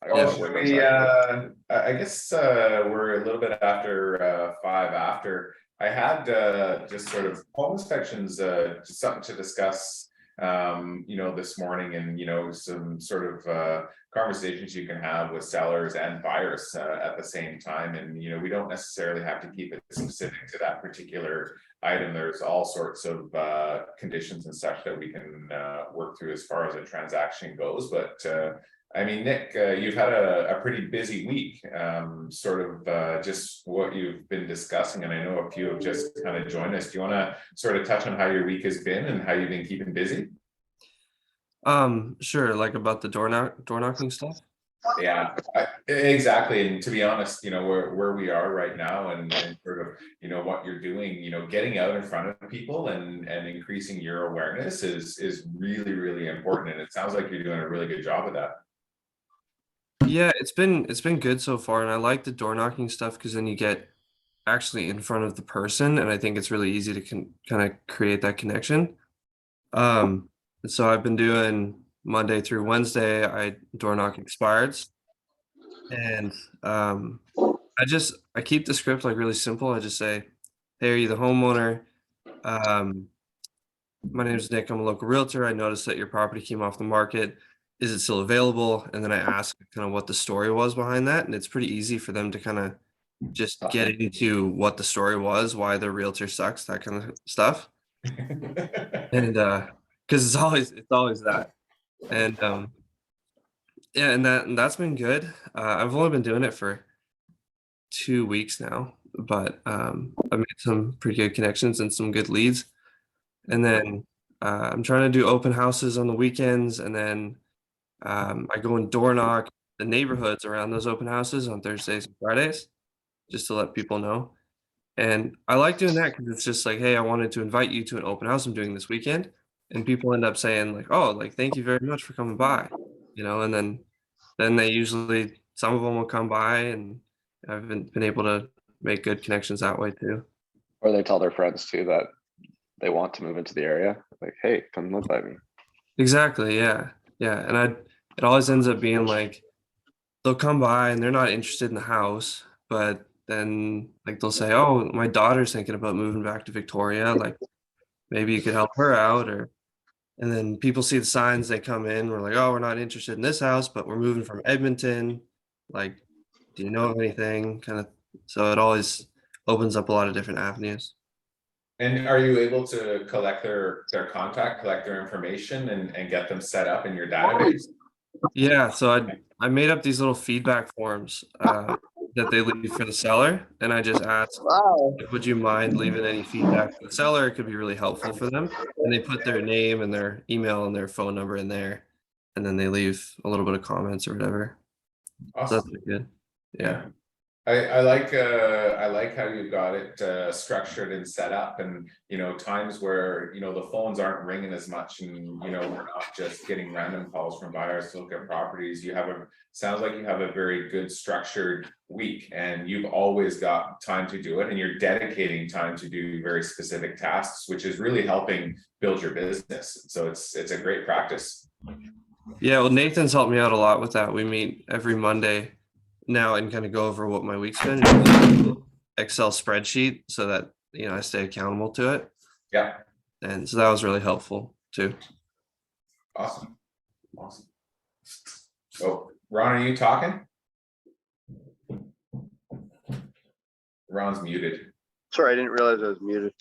Yeah. Should we, I guess we're a little bit after 5 after. I had just sort of home inspections, just something to discuss, this morning, and, some sort of conversations you can have with sellers and buyers at the same time. And, we don't necessarily have to keep it specific to that particular item. There's all sorts of conditions and such that we can work through as far as a transaction goes. But I mean, Nick, you've had a pretty busy week, sort of just what you've been discussing, and I know a few have just kind of joined us. Do you want to sort of touch on how your week has been and how you've been keeping busy? Sure, like about the door knocking stuff. Yeah, exactly. And to be honest, where we are right now, and sort of, what you're doing, getting out in front of people and increasing your awareness is really, really important. And it sounds like you're doing a really good job of that. Yeah, it's been good so far, and I like the door knocking stuff because then you get actually in front of the person, and I think it's really easy to kind of create that connection. Um, so I've been doing Monday through Wednesday. I door knock expireds, and I keep the script like really simple. I just say, "Hey, are you the homeowner? Um, my name is Nick. I'm a local realtor. I noticed that your property came off the market. Is it still available?" And then I ask kind of what the story was behind that, and it's pretty easy for them to kind of just get into what the story was, why the realtor sucks, that kind of stuff. And because it's always that. And yeah, and that's been good. I've only been doing it for 2 weeks now, but I've made some pretty good connections and some good leads. And then I'm trying to do open houses on the weekends, and then I go and door knock the neighborhoods around those open houses on Thursdays and Fridays, just to let people know. And I like doing that because it's just like, hey, I wanted to invite you to an open house I'm doing this weekend. And people end up saying like, oh, like thank you very much for coming by, and then they usually some of them will come by, and I've been able to make good connections that way too. Or they tell their friends too that they want to move into the area. Like, hey, come live by me. Exactly, yeah. Yeah. And it always ends up being like they'll come by and they're not interested in the house, but then like they'll say, oh, my daughter's thinking about moving back to Victoria, like maybe you could help her out. Or and then people see the signs, they come in, we're like, oh, we're not interested in this house, but we're moving from Edmonton. Like, do you know of anything? Kind of, so it always opens up a lot of different avenues. And are you able to collect their contact, collect their information, and get them set up in your database? Yeah, so I made up these little feedback forms that they leave for the seller, and I just asked, Wow. like, would you mind leaving any feedback for the seller? It could be really helpful for them. And they put their name and their email and their phone number in there, and then they leave a little bit of comments or whatever. So that's Awesome. pretty good. Yeah. Yeah. I like how you've got it structured and set up, and times where the phones aren't ringing as much, and we're not just getting random calls from buyers to look at properties. Sounds like you have a very good structured week, and you've always got time to do it, and you're dedicating time to do very specific tasks, which is really helping build your business. So it's a great practice. Yeah, well, Nathan's helped me out a lot with that. We meet every Monday now and kind of go over what my week's been in a little Excel spreadsheet so that I stay accountable to it. Yeah. And so that was really helpful too. Awesome. So Ron, are you talking? Ron's muted. Sorry, I didn't realize I was muted.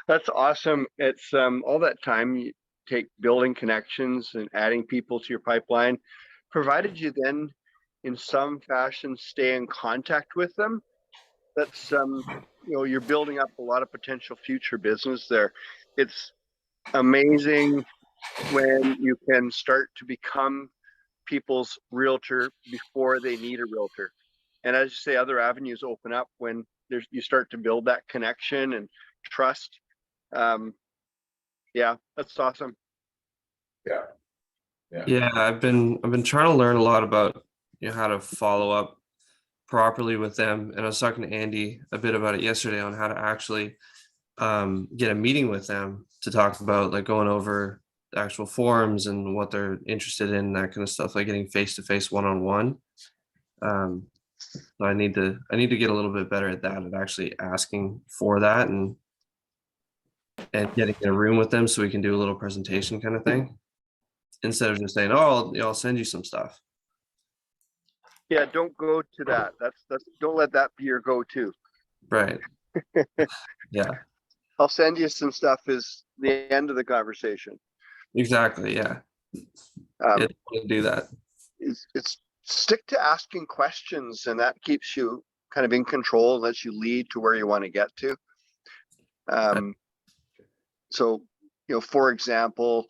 That's awesome. It's all that time you take building connections and adding people to your pipeline, provided you then in some fashion stay in contact with them. That's you're building up a lot of potential future business there. It's amazing when you can start to become people's realtor before they need a realtor. And as you say, other avenues open up when you start to build that connection and trust. Yeah, that's awesome. Yeah, I've been trying to learn a lot about how to follow up properly with them. And I was talking to Andy a bit about it yesterday on how to actually get a meeting with them to talk about like going over the actual forums and what they're interested in, that kind of stuff, like getting face-to-face one-on-one. So I need to get a little bit better at that, at actually asking for that and getting in a room with them so we can do a little presentation kind of thing, instead of just saying, "Oh, I'll send you some stuff." Yeah, don't go to that. Don't let that be your go-to. Right. Yeah, I'll send you some stuff is the end of the conversation. exactly. Yeah. Um, Yeah, to do that. it's stick to asking questions, and that keeps you kind of in control and lets you lead to where you want to get to. So, for example,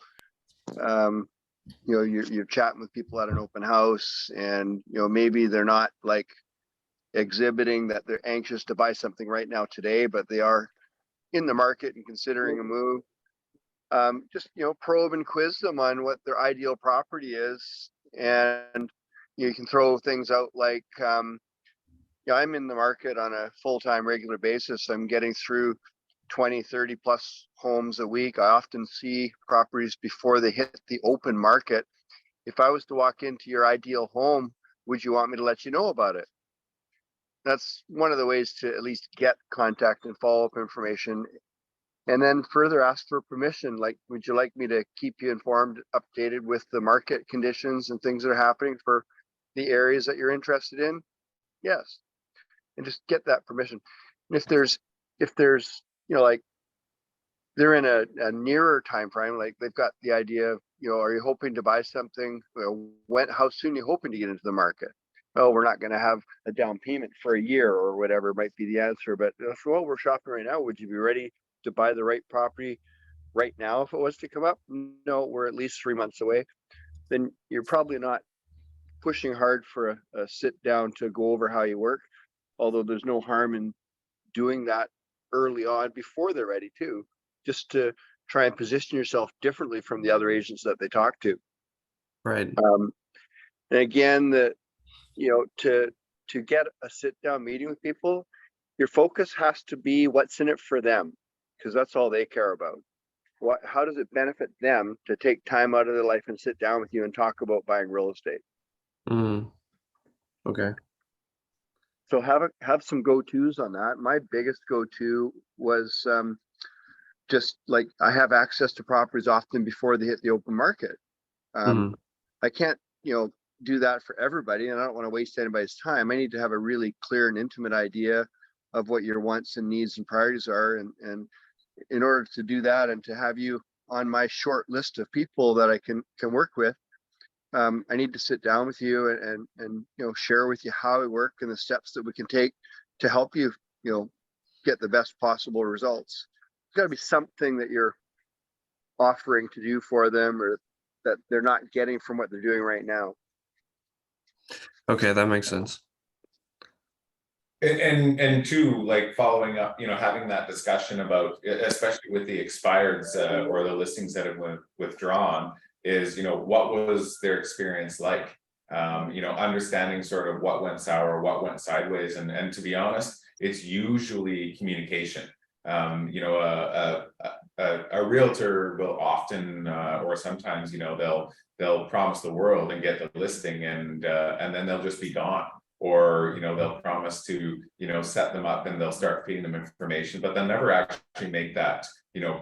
you're chatting with people at an open house, and maybe they're not like exhibiting that they're anxious to buy something right now today, but they are in the market and considering a move. Just probe and quiz them on what their ideal property is, and you can throw things out like, I'm in the market on a full-time regular basis. I'm getting through 20, 30 plus homes a week. I often see properties before they hit the open market. If I was to walk into your ideal home, would you want me to let you know about it? That's one of the ways to at least get contact and follow-up information. And then further ask for permission. Like, would you like me to keep you informed, updated with the market conditions and things that are happening for the areas that you're interested in? Yes. And just get that permission. And if there's, like they're in a nearer time frame, like they've got the idea of, are you hoping to buy something? How soon are you hoping to get into the market? Oh, we're not going to have a down payment for a year or whatever might be the answer. But well, we're shopping right now. Would you be ready to buy the right property right now if it was to come up? No, we're at least 3 months away. Then you're probably not pushing hard for a sit down to go over how you work, although there's no harm in doing that early on before they're ready too, just to try and position yourself differently from the other agents that they talk to. Right. And again, to get a sit down meeting with people, your focus has to be what's in it for them, because that's all they care about. How does it benefit them to take time out of their life and sit down with you and talk about buying real estate? Okay. So have some go-tos on that. My biggest go-to was just like, I have access to properties often before they hit the open market. I can't, do that for everybody, and I don't want to waste anybody's time. I need to have a really clear and intimate idea of what your wants and needs and priorities are. And in order to do that and to have you on my short list of people that I can work with, I need to sit down with you and share with you how we work and the steps that we can take to help you, get the best possible results. There's got to be something that you're offering to do for them, or that they're not getting from what they're doing right now. Okay, that makes sense. And two, like following up, having that discussion about, especially with the expireds or the listings that have been withdrawn, is, what was their experience like? Understanding sort of what went sour, what went sideways, and to be honest, it's usually communication. A realtor will often, or sometimes, they'll promise the world and get the listing, and then they'll just be gone. Or, they'll promise to, set them up and they'll start feeding them information, but they'll never actually make that,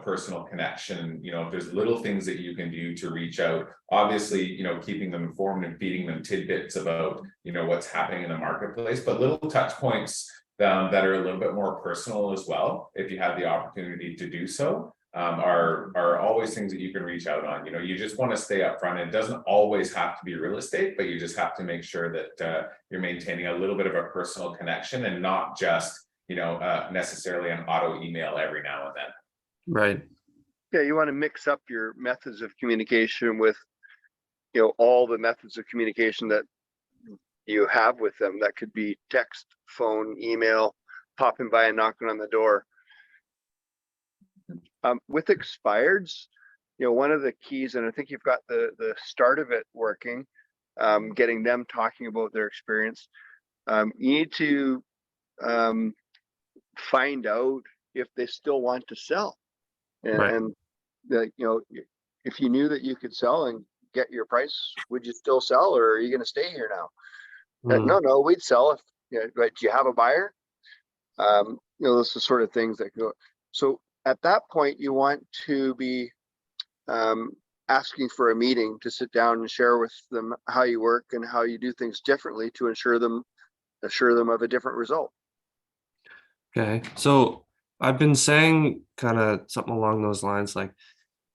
personal connection. If there's little things that you can do to reach out, obviously, keeping them informed and feeding them tidbits about, what's happening in the marketplace, but little touch points that are a little bit more personal as well, if you have the opportunity to do so, are always things that you can reach out on. You just want to stay upfront. It doesn't always have to be real estate, but you just have to make sure that you're maintaining a little bit of a personal connection, and not just necessarily an auto email every now and then. Right. Yeah, you want to mix up your methods of communication with all the methods of communication that you have with them. That could be text, phone, email, popping by and knocking on the door. With expireds, one of the keys, and I think you've got the start of it working, getting them talking about their experience. You need to find out if they still want to sell, and, Right. and if you knew that you could sell and get your price, would you still sell, or are you going to stay here now? No, we'd sell if, but do you have a buyer? Those are the sort of things that go. So at that point, you want to be asking for a meeting to sit down and share with them how you work and how you do things differently to assure them of a different result. Okay, so I've been saying kind of something along those lines, like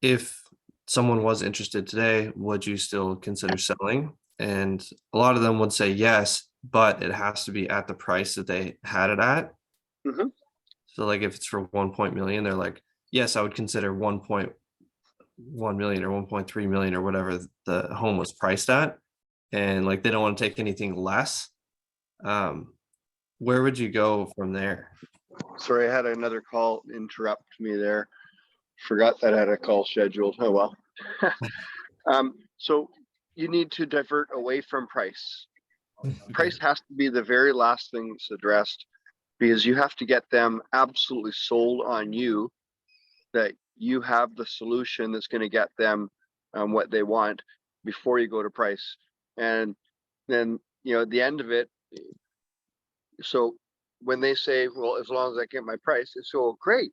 if someone was interested today, would you still consider selling? And a lot of them would say yes, but it has to be at the price that they had it at. Mhm. So like if it's for 1 million, they're like, yes, I would consider 1.1 million or 1.3 million or whatever the home was priced at. And like they don't want to take anything less. Where would you go from there? Sorry, I had another call interrupt me there. Forgot that I had a call scheduled. Oh well. So you need to divert away from price. Price has to be the very last thing that's addressed, because you have to get them absolutely sold on you that you have the solution that's going to get them what they want before you go to price. And then, at the end of it, so when they say, well, as long as I get my price, it's so great.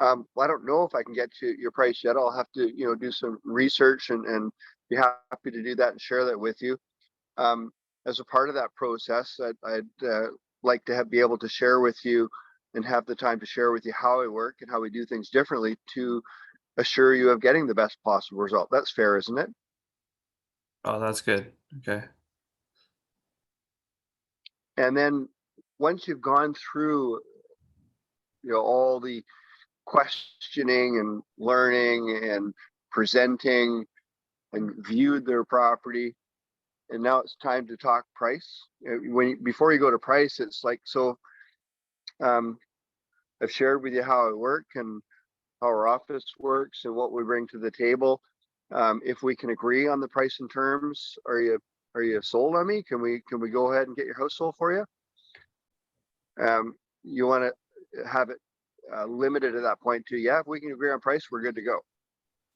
Well, I don't know if I can get to your price yet. I'll have to, do some research and be happy to do that and share that with you. As a part of that process, I'd like to be able to share with you and have the time to share with you how I work and how we do things differently to assure you of getting the best possible result. That's fair, isn't it? Oh, that's good. Okay. And then once you've gone through, all the questioning and learning and presenting and viewed their property, and now it's time to talk price. Before you go to price, it's like, so I've shared with you how I work and how our office works and what we bring to the table. If we can agree on the price and terms, are you sold on me? Can we go ahead and get your house sold for you? You want to have it limited at that point to, if we can agree on price, we're good to go.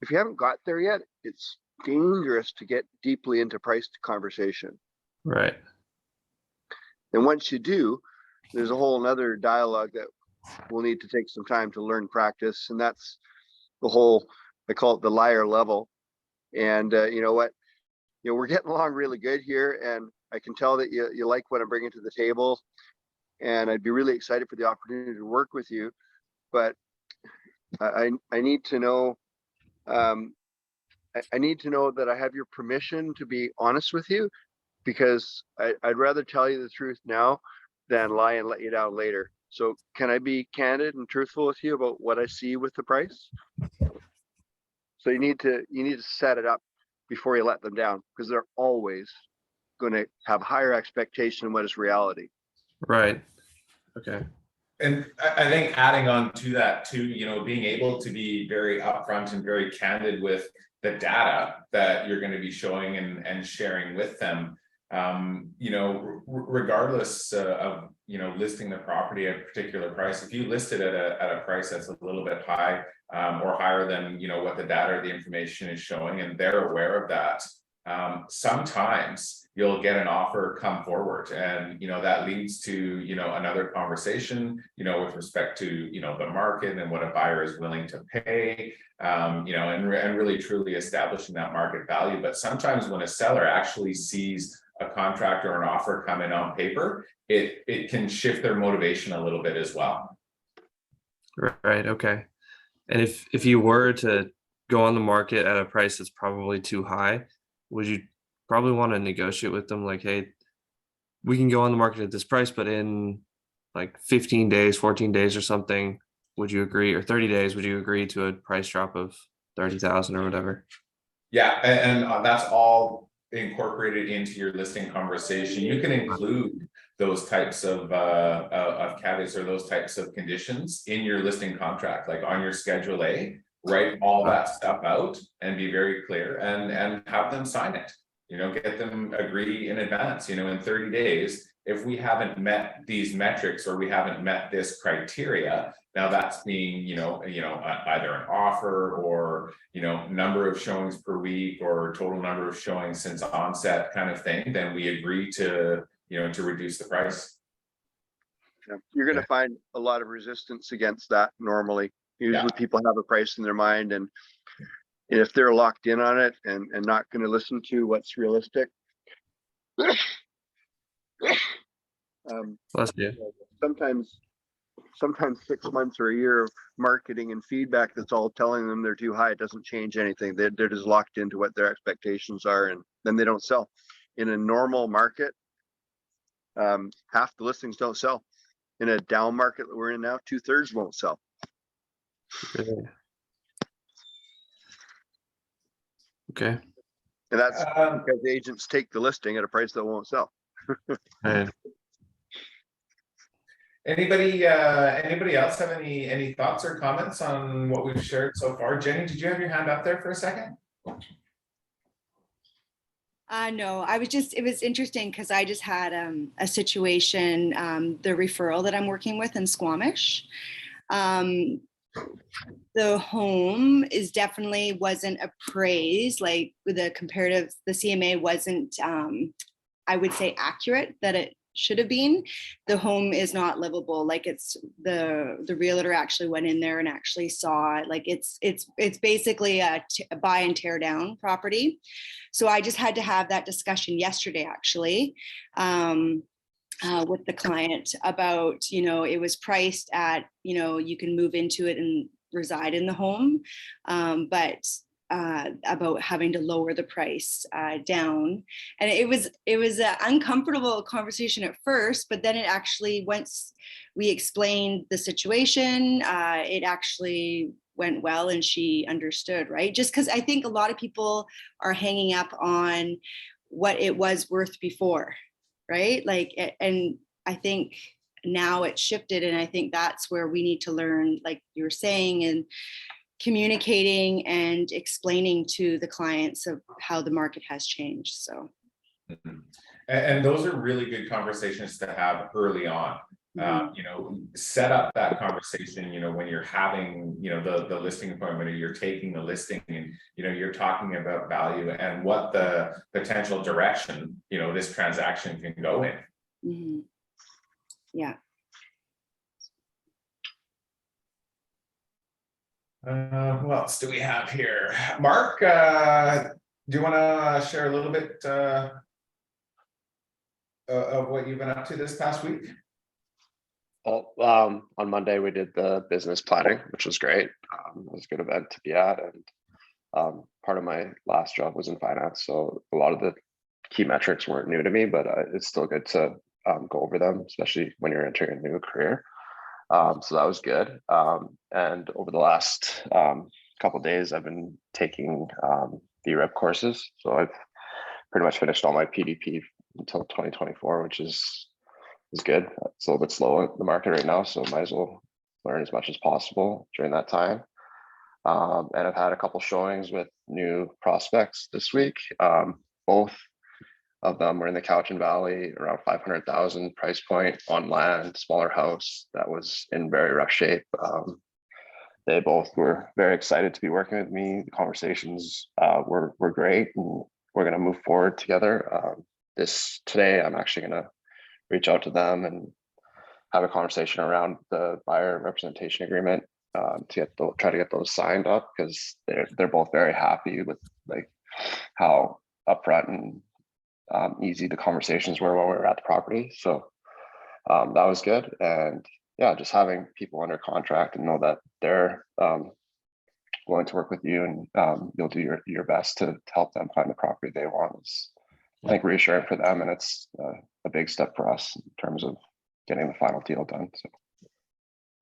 If you haven't got there yet, it's dangerous to get deeply into price conversation. Right. And once you do, there's a whole nother dialogue that will need to take some time to learn practice. And that's the whole, I call it the liar level. And you know what? We're getting along really good here. And I can tell that you like what I'm bringing to the table. And I'd be really excited for the opportunity to work with you. But I need to know, I need to know that I have your permission to be honest with you, because I'd rather tell you the truth now than lie and let you down later. So can I be candid and truthful with you about what I see with the price? So you need to set it up before you let them down, because they're always going to have higher expectation than what is reality. Right. Okay. And I think adding on to that too, being able to be very upfront and very candid with the data that you're going to be showing and sharing with them. Regardless of listing the property at a particular price, if you list it at a price that's a little bit high or higher than what the data or the information is showing, and they're aware of that, sometimes you'll get an offer come forward, and that leads to another conversation with respect to the market and what a buyer is willing to pay, and really truly establishing that market value. But sometimes when a seller actually sees a contract or an offer come in on paper, it can shift their motivation a little bit as well. Right. Okay. And if you were to go on the market at a price that's probably too high, would you probably want to negotiate with them like, hey, we can go on the market at this price, but in like 15 days, 14 days or something, would you agree? Or 30 days, would you agree to a price drop of 30,000 or whatever? Yeah, and that's all incorporated into your listing conversation. You can include those types of caveats or those types of conditions in your listing contract, like on your Schedule A. Write all that stuff out and be very clear and have them sign it. Get them agree in advance. In 30 days, if we haven't met these metrics or we haven't met this criteria, now that's being, either an offer or, number of showings per week or total number of showings since onset kind of thing, then we agree to, to reduce the price. Yeah, you're going to find a lot of resistance against that normally. Usually people have a price in their mind, and if they're locked in on it and not going to listen to what's realistic, Bless you. sometimes 6 months or a year of marketing and feedback that's all telling them they're too high, it doesn't change anything. They're just locked into what their expectations are, and then they don't sell. In a normal market, half the listings don't sell. In a down market that we're in now, 2/3 won't sell. Okay. And that's because the agents take the listing at a price that won't sell. Right. Anybody else have any thoughts or comments on what we've shared so far? Jenny, did you have your hand up there for a second? No, it was interesting because I just had a situation, the referral that I'm working with in Squamish. The home wasn't appraised, like the CMA wasn't, I would say, accurate that it should have been. The home is not livable. Like the realtor actually went in there and actually saw it. Like it's basically a buy and tear down property. So I just had to have that discussion yesterday, actually, with the client about, it was priced at, you can move into it and reside in the home, but about having to lower the price down. And it was an uncomfortable conversation at first, but then it actually, once we explained the situation, it actually went well and she understood, right? Just because I think a lot of people are hanging up on what it was worth before, right? And I think now it's shifted, and I think that's where we need to learn, like you were saying, and communicating and explaining to the clients of how the market has changed. So, and those are really good conversations to have early on. Set up that conversation, when you're having, the listing appointment, or you're taking the listing, and, you're talking about value and what the potential direction, this transaction can go in. mm-hmm. Yeah. Who else do we have here? Mark, do you want to share a little bit of what you've been up to this past week? Well, on Monday we did the business planning, which was great. It was a good event to be at, and part of my last job was in finance, so a lot of the key metrics weren't new to me, but it's still good to go over them, especially when you're entering a new career. So that was good. And over the last couple of days, I've been taking BREP courses. So I've pretty much finished all my PDP until 2024, which is good. It's a little bit slow in the market right now, so might as well learn as much as possible during that time. And I've had a couple showings with new prospects this week. Both of them were in the Cowichan Valley, around 500,000 price point, on land, smaller house that was in very rough shape. They both were very excited to be working with me. The conversations were great, and we're going to move forward together. Today, I'm actually going to reach out to them and have a conversation around the buyer representation agreement to try to get those signed up, because they're both very happy with like how upfront and easy the conversations were when we were at the property. So that was good. And yeah, just having people under contract and know that they're willing to work with you, and you'll do your best to help them find the property they want is, I think, reassuring for them. And it's a big step for us in terms of getting the final deal done. So.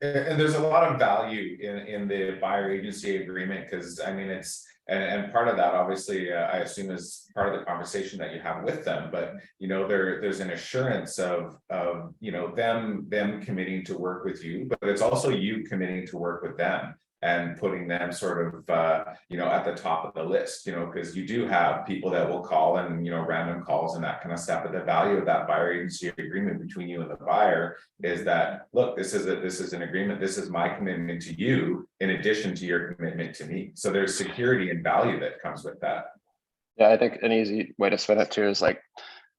And there's a lot of value in the buyer agency agreement, because I mean, it's and part of that, obviously, I assume, is part of the conversation that you have with them. But there's an assurance of them committing to work with you, but it's also you committing to work with them. and putting them sort of, you know, at the top of the list, you know, because you do have people that will call and, you know, random calls and that kind of stuff. But the value of that buyer agency agreement between you and the buyer is that, look, this is an agreement. This is my commitment to you in addition to your commitment to me. So there's security and value that comes with that. Yeah, I think an easy way to spin it too is like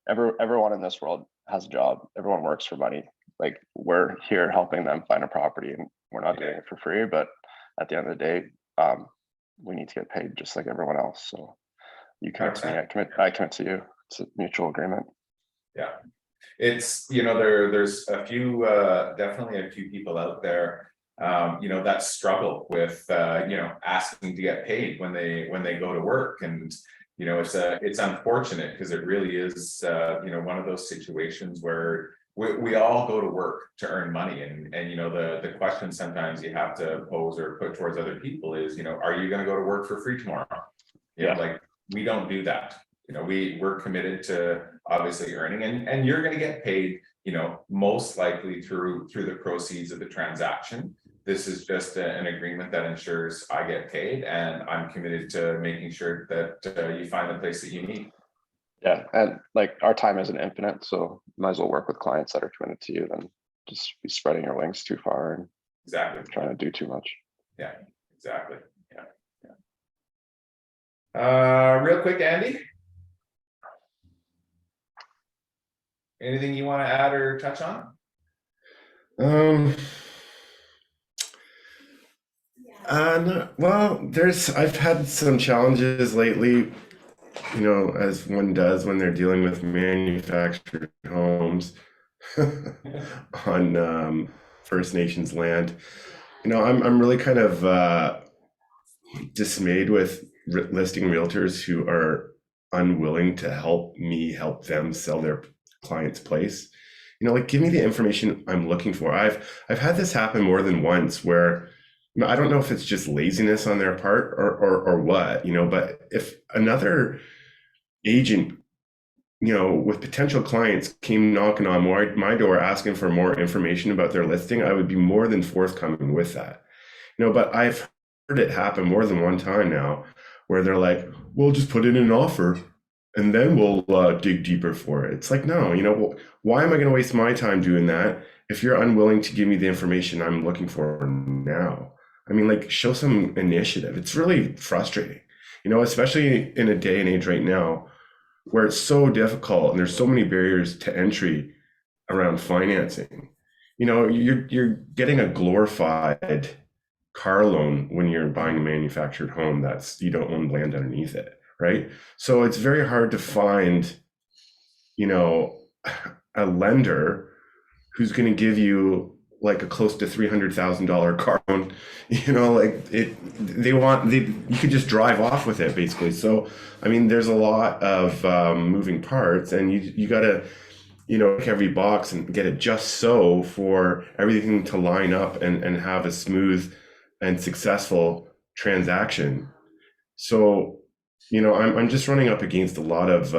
everyone in this world has a job. Everyone works for money. Like we're here helping them find a property, and we're not doing it for free. But at the end of the day, we need to get paid just like everyone else. So you commit to me, I commit to you. It's a mutual agreement. Yeah, it's, you know, there's a few, definitely a few people out there, you know, that struggle with, you know, asking to get paid when they go to work. And, you know, it's unfortunate because it really is, you know, one of those situations where we all go to work to earn money. And, you know, the question sometimes you have to pose or put towards other people is, you know, are you going to go to work for free tomorrow? You know, like, we don't do that. You know, we're committed to obviously earning, and you're going to get paid, you know, most likely through the proceeds of the transaction. This is just an agreement that ensures I get paid, and I'm committed to making sure that you find the place that you need. Yeah, and like our time isn't infinite, so might as well work with clients that are committed to you than just be spreading your wings too far and Exactly. trying to do too much. Yeah, exactly. Yeah. Real quick, Andy, anything you want to add or touch on? No, well, I've had some challenges lately, you know, as one does when they're dealing with manufactured homes on First Nations land. You know, I'm really kind of dismayed with listing realtors who are unwilling to help me help them sell their client's place. You know, like, give me the information I'm looking for. I've had this happen more than once where, you know, I don't know if it's just laziness on their part or what, you know, but if another agent, you know, with potential clients came knocking on my door asking for more information about their listing, I would be more than forthcoming with that. You know, but I've heard it happen more than one time now where they're like, we'll just put in an offer and then we'll dig deeper for it. It's like, no, you know, why am I going to waste my time doing that if you're unwilling to give me the information I'm looking for now? I mean, like, show some initiative. It's really frustrating, you know, especially in a day and age right now where it's so difficult and there's so many barriers to entry around financing. You know, you're getting a glorified car loan when you're buying a manufactured home that's, you don't own land underneath it, right? So it's very hard to find, you know, a lender who's going to give you like a close to $300,000 car loan, you know, like you could just drive off with it basically. So, I mean, there's a lot of moving parts, and you got to, you know, pick every box and get it just so for everything to line up and have a smooth and successful transaction. So, you know, I'm just running up against a lot of,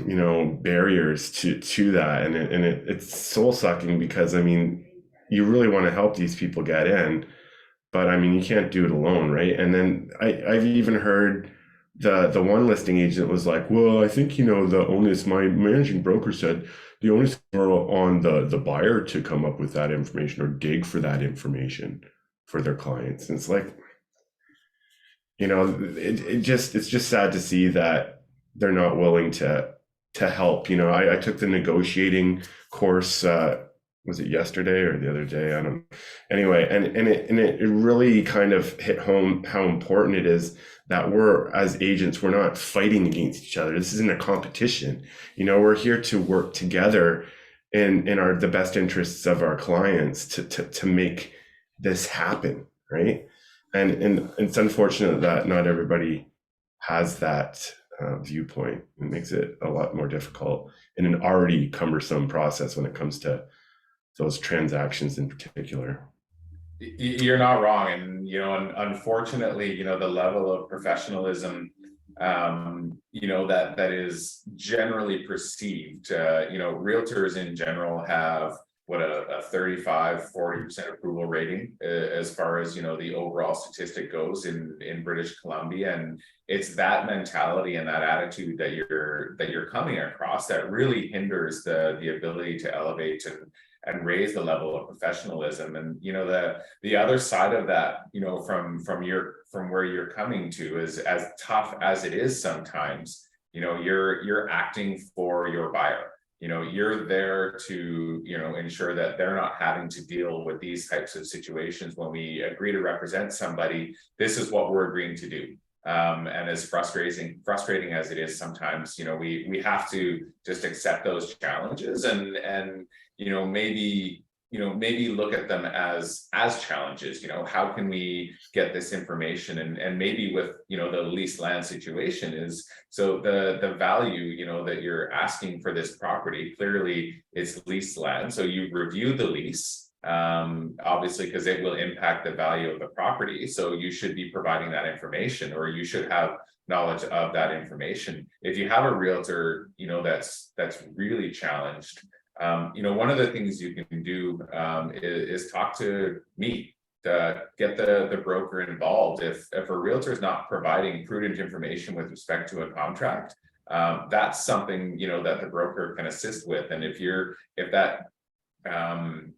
you know, barriers to that, and it's soul sucking because, I mean, you really want to help these people get in, but I mean, you can't do it alone, right? And then I've even heard the one listing agent was like, well, I think, you know, the onus, my managing broker said the onus on the buyer to come up with that information or dig for that information for their clients. And it's like, you know, it's just sad to see that they're not willing to help. You know, I took the negotiating course, was it yesterday or the other day? I don't know. Anyway, and it really kind of hit home how important it is that we're, as agents, we're not fighting against each other. This isn't a competition. You know, we're here to work together in the best interests of our clients to make this happen, right? And it's unfortunate that not everybody has that viewpoint. It makes it a lot more difficult in an already cumbersome process when it comes to those transactions in particular. You're not wrong, and you know, unfortunately, you know, the level of professionalism, you know, that is generally perceived. You know, realtors in general have what a 35-40% approval rating as far as, you know, the overall statistic goes in British Columbia. And it's that mentality and that attitude that you're coming across that really hinders the ability to elevate and raise the level of professionalism. And, you know, the other side of that, you know, from where you're coming to is, as tough as it is sometimes, you know, you're acting for your buyer. You know, you're there to, you know, ensure that they're not having to deal with these types of situations. When we agree to represent somebody, this is what we're agreeing to do. And as frustrating as it is sometimes, you know, we have to just accept those challenges and you know, maybe look at them as challenges. You know, how can we get this information? And maybe with, you know, the leased land situation is, so the value, you know, that you're asking for this property, clearly it's leased land. So you review the lease, obviously, because it will impact the value of the property. So you should be providing that information, or you should have knowledge of that information. If you have a realtor, you know, that's really challenged, you know, one of the things you can do is talk to me, to get the broker involved. If a realtor is not providing prudent information with respect to a contract, that's something, you know, that the broker can assist with. And if that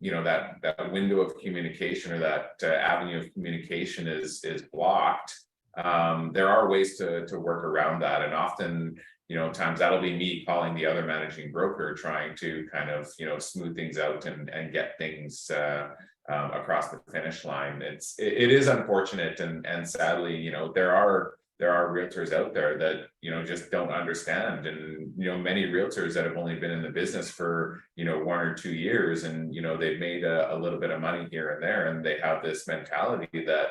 you know, that window of communication, or that avenue of communication is blocked, there are ways to work around that. And often, you know, times that'll be me calling the other managing broker, trying to kind of, you know, smooth things out and get things across the finish line. It is unfortunate, and sadly, you know, there are realtors out there that, you know, just don't understand. And, you know, many realtors that have only been in the business for, you know, 1 or 2 years, and, you know, they've made a little bit of money here and there, and they have this mentality that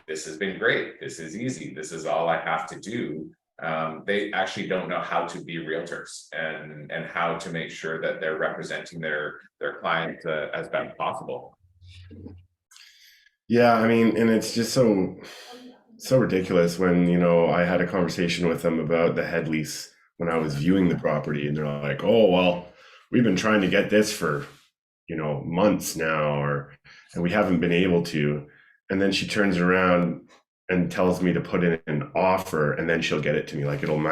this has been great, this is easy, this is all I have to do. They actually don't know how to be realtors and how to make sure that they're representing their client as best possible. Yeah, I mean, and it's just so ridiculous when, you know, I had a conversation with them about the head lease when I was viewing the property, and they're like, "Oh, well, we've been trying to get this for, you know, months now, and we haven't been able to." And then she turns around and tells me to put in an offer, and then she'll get it to me. Like, it'll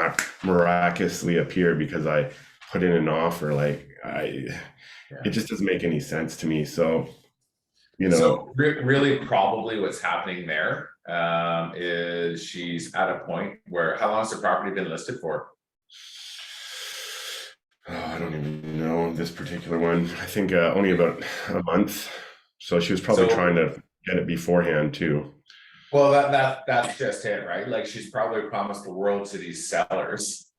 miraculously appear because I put in an offer. Like, it just doesn't make any sense to me. So, you know. So really probably what's happening there is she's at a point where, how long has the property been listed for? Oh, I don't even know this particular one. I think only about a month. So she was probably trying to get it beforehand too. Well, that's just it, right? Like, she's probably promised the world to these sellers.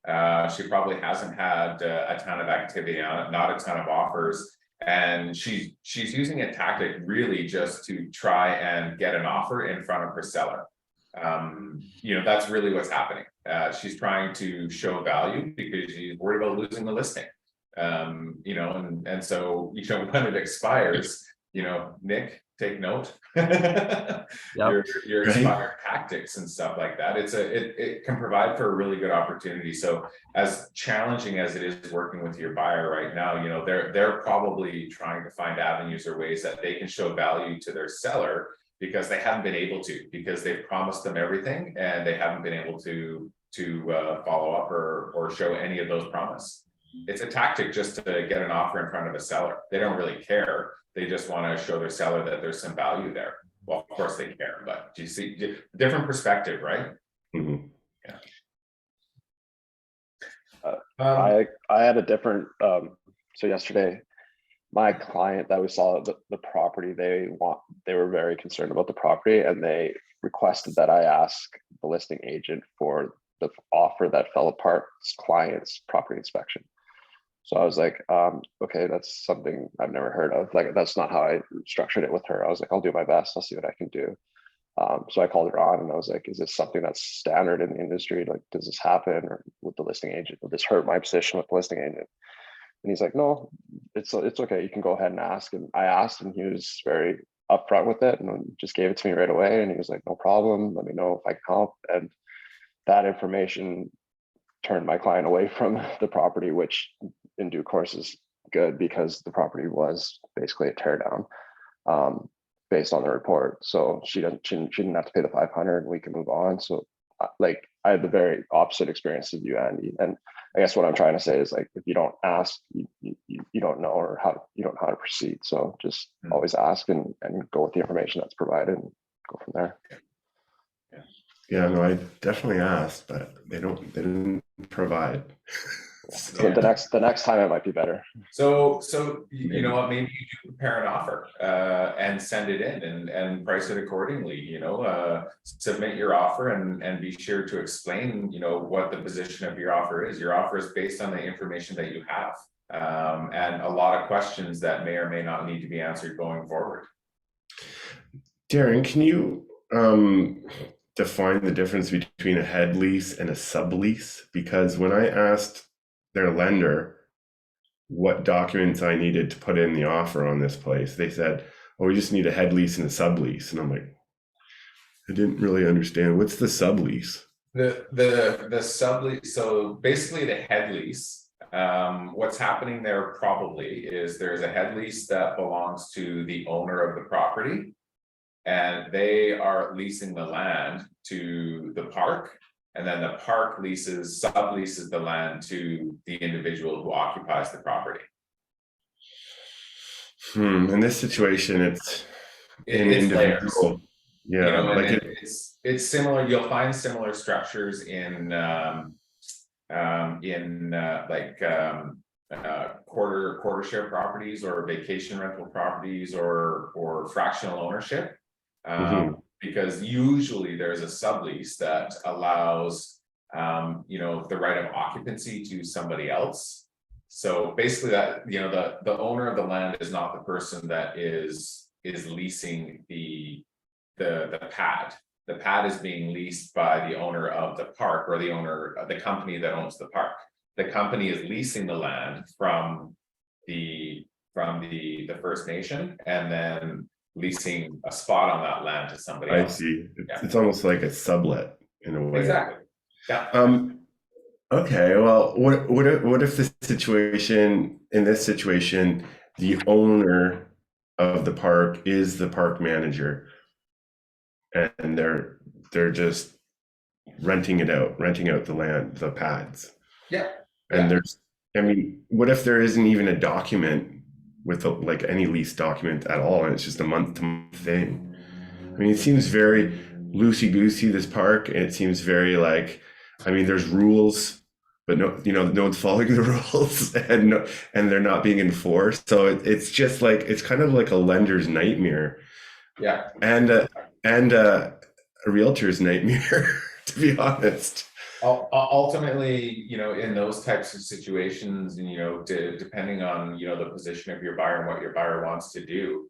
She probably hasn't had a ton of activity on it, not a ton of offers. And she's using a tactic really just to try and get an offer in front of her seller. You know, that's really what's happening. She's trying to show value because she's worried about losing the listing. You know, and so, you know, when it expires, you know, Nick, take note. Your expired tactics and stuff like that. It can provide for a really good opportunity. So as challenging as it is working with your buyer right now, you know, they're probably trying to find avenues or ways that they can show value to their seller, because they haven't been able to, because they've promised them everything and they haven't been able to follow up or show any of those promises. It's a tactic just to get an offer in front of a seller. They don't really care. They just want to show their seller that there's some value there. Well, of course they care, but do you see different perspective, right? Mm-hmm. Yeah. I had a different, so yesterday, my client that we saw the property, they were very concerned about the property, and they requested that I ask the listing agent for the offer that fell apart's client's property inspection. So I was like, okay, that's something I've never heard of. Like, that's not how I structured it with her. I was like, I'll do my best. I'll see what I can do. So I called her on and I was like, is this something that's standard in the industry? Like, does this happen? Or with the listing agent, will this hurt my position with the listing agent? And he's like, no, it's okay. You can go ahead and ask. And I asked, and he was very upfront with it and just gave it to me right away. And he was like, no problem. Let me know if I can help. And that information turned my client away from the property, which in due course is good because the property was basically a tear down, based on the report. So she didn't have to pay the 500 and we can move on. So like I had the very opposite experience of you, Andy. And I guess what I'm trying to say is like, if you don't ask, you don't know, or you don't know how to proceed. So just always ask and go with the information that's provided and go from there. Yeah, no, I definitely asked, but they didn't provide. So the next time it might be better. So you know what, maybe you do prepare an offer and send it in and price it accordingly, you know, submit your offer and be sure to explain, you know, what the position of your offer is. Your offer is based on the information that you have, and a lot of questions that may or may not need to be answered going forward. Darren, can you define the difference between a head lease and a sublease? Because when I asked their lender what documents I needed to put in the offer on this place, they said, "Oh, we just need a head lease and a sublease." And I'm like, I didn't really understand. What's the sublease? The sublease, so basically the head lease, what's happening there probably is there's a head lease that belongs to the owner of the property, and they are leasing the land to the park, and then the park subleases the land to the individual who occupies the property. In this situation, it's an It's layers. individual. Yeah, You know, and like it's similar. You'll find similar structures in quarter share properties or vacation rental properties or fractional ownership. Because usually there's a sublease that allows you know, the right of occupancy to somebody else. So basically that, you know, the owner of the land is not the person that is leasing the pad. The pad is being leased by the owner of the park, or the owner of the company that owns the park. The company is leasing the land from the First Nation, and then leasing a spot on that land to somebody I else. see. Yeah. It's almost like a sublet in a way. Exactly. Yeah. Okay. Well, what if the situation in this situation, the owner of the park is the park manager, and they're just renting out the land, the pads. Yeah. And what if there isn't even a document with like any lease document at all, and it's just a month-to-month thing? I mean, it seems very loosey-goosey, this park, and it seems very like, I mean, there's rules, but no one's following the rules, and they're not being enforced. So it's just like, it's kind of like a lender's nightmare. Yeah. And a realtor's nightmare, to be honest. Ultimately, you know, in those types of situations, and, you know, depending on, you know, the position of your buyer and what your buyer wants to do,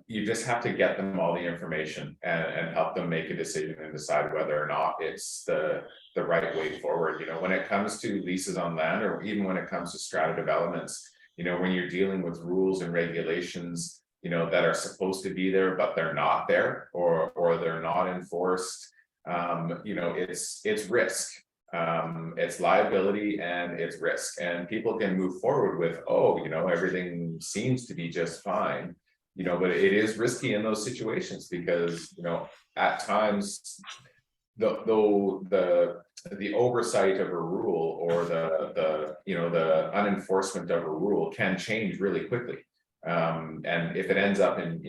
you just have to get them all the information and help them make a decision and decide whether or not it's the right way forward. You know, when it comes to leases on land, or even when it comes to strata developments, you know, when you're dealing with rules and regulations, you know, that are supposed to be there, but they're not there, or they're not enforced, you know, it's risk, it's liability, and it's risk. And people can move forward with, oh, you know, everything seems to be just fine, you know, but it is risky in those situations, because, you know, at times the oversight of a rule, or the unenforcement of a rule can change really quickly. And if it ends up in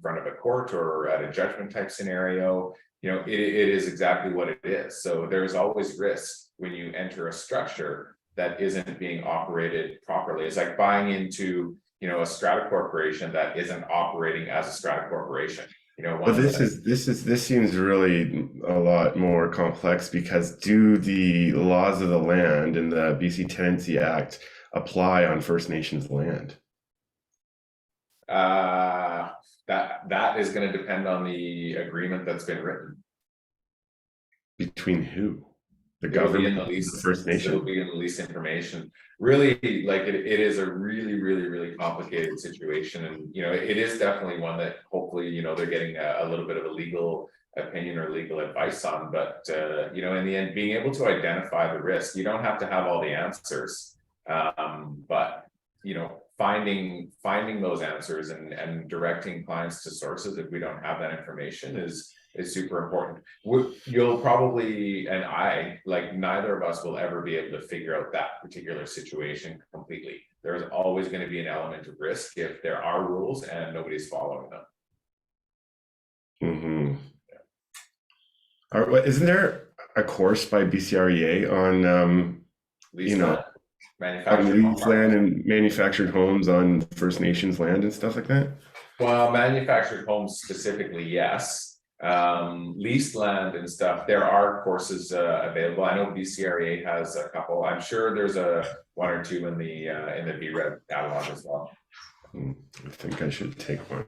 front of a court or at a judgment type scenario, you know, it is exactly what it is. So there's always risk when you enter a structure that isn't being operated properly. It's like buying into, you know, a strata corporation that isn't operating as a strata corporation. You know, but this seems really a lot more complex, because do the laws of the land and the BC Tenancy Act apply on First Nations land? That is going to depend on the agreement that's been written. Between who? The It'll be in government, the lease, the First Nation? It'll be in the lease information. Really, like it is a really complicated situation, and you know, it is definitely one that hopefully, you know, they're getting a little bit of a legal opinion or legal advice on. But you know, in the end, being able to identify the risk, you don't have to have all the answers, but you know, finding those answers and directing clients to sources if we don't have that information is super important. You'll probably, and I, like, neither of us will ever be able to figure out that particular situation completely. There's always going to be an element of risk if there are rules and nobody's following them. Isn't there a course by BCREA on Lease you know, land, manufactured on home leased land and manufactured homes on First Nations land and stuff like that? Well, manufactured homes specifically, yes. Leased land and stuff, there are courses available. I know BCREA has a couple. I'm sure there's one or two in the BRED catalog as well. I think I should take one.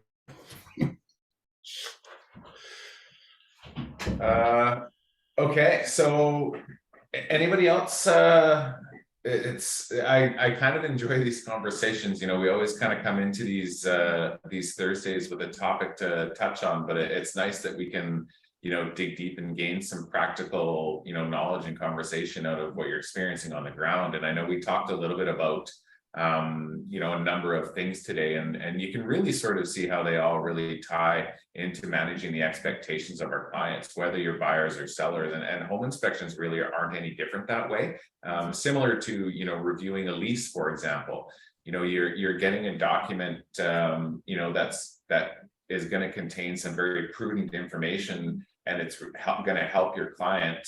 Okay, so anybody else? I kind of enjoy these conversations. You know, we always kind of come into these Thursdays with a topic to touch on, but it's nice that we can, you know, dig deep and gain some practical, you know, knowledge and conversation out of what you're experiencing on the ground. And I know we talked a little bit about you know, a number of things today, and you can really sort of see how they all really tie into managing the expectations of our clients, whether you're buyers or sellers, and home inspections really aren't any different that way. Similar to, you know, reviewing a lease, for example, you know, you're getting a document, you know, that is going to contain some very prudent information, and it's going to help your client,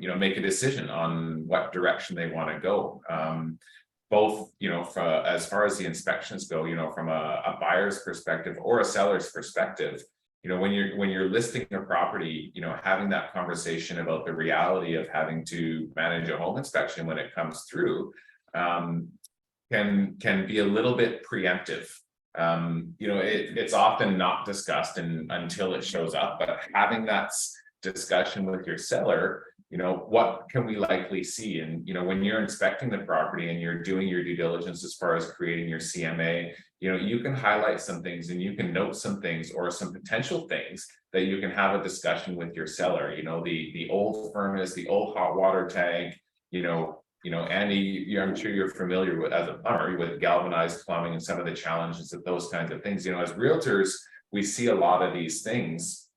you know, make a decision on what direction they want to go. Both, you know, as far as the inspections go, you know, from a buyer's perspective or a seller's perspective, you know, when you're listing a property, you know, having that conversation about the reality of having to manage a home inspection when it comes through, can be a little bit preemptive. You know, it's often not discussed until it shows up, but having that discussion with your seller, you know, what can we likely see? And, you know, when you're inspecting the property and you're doing your due diligence as far as creating your CMA, you know, you can highlight some things and you can note some things or some potential things that you can have a discussion with your seller. You know, the old furnace, the old hot water tank, you know, Andy, I'm sure you're familiar with, as a plumber, with galvanized plumbing and some of the challenges of those kinds of things. You know, as realtors, we see a lot of these things.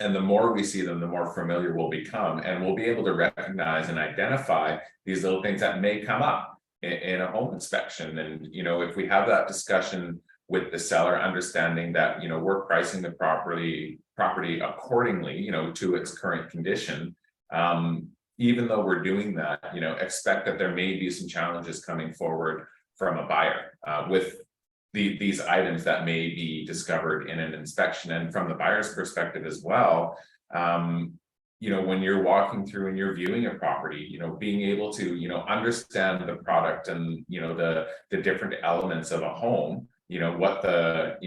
And the more we see them, the more familiar we'll become, and we'll be able to recognize and identify these little things that may come up in a home inspection. And, you know, if we have that discussion with the seller, understanding that, you know, we're pricing the property accordingly, you know, to its current condition, even though we're doing that, you know, expect that there may be some challenges coming forward from a buyer with these items that may be discovered in an inspection. And from the buyer's perspective as well, you know, when you're walking through and you're viewing a property, you know, being able to, you know, understand the product and, you know, the different elements of a home, you know, what the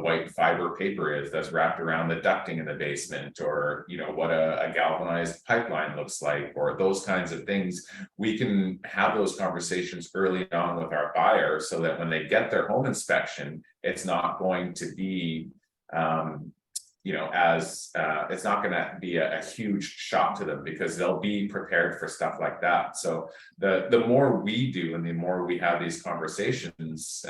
white fiber paper is that's wrapped around the ducting in the basement, or, you know, what a galvanized pipeline looks like, or those kinds of things. We can have those conversations early on with our buyer so that when they get their home inspection, it's not going to be, you know, it's not going to be a huge shock to them, because they'll be prepared for stuff like that. So the more we do and the more we have these conversations,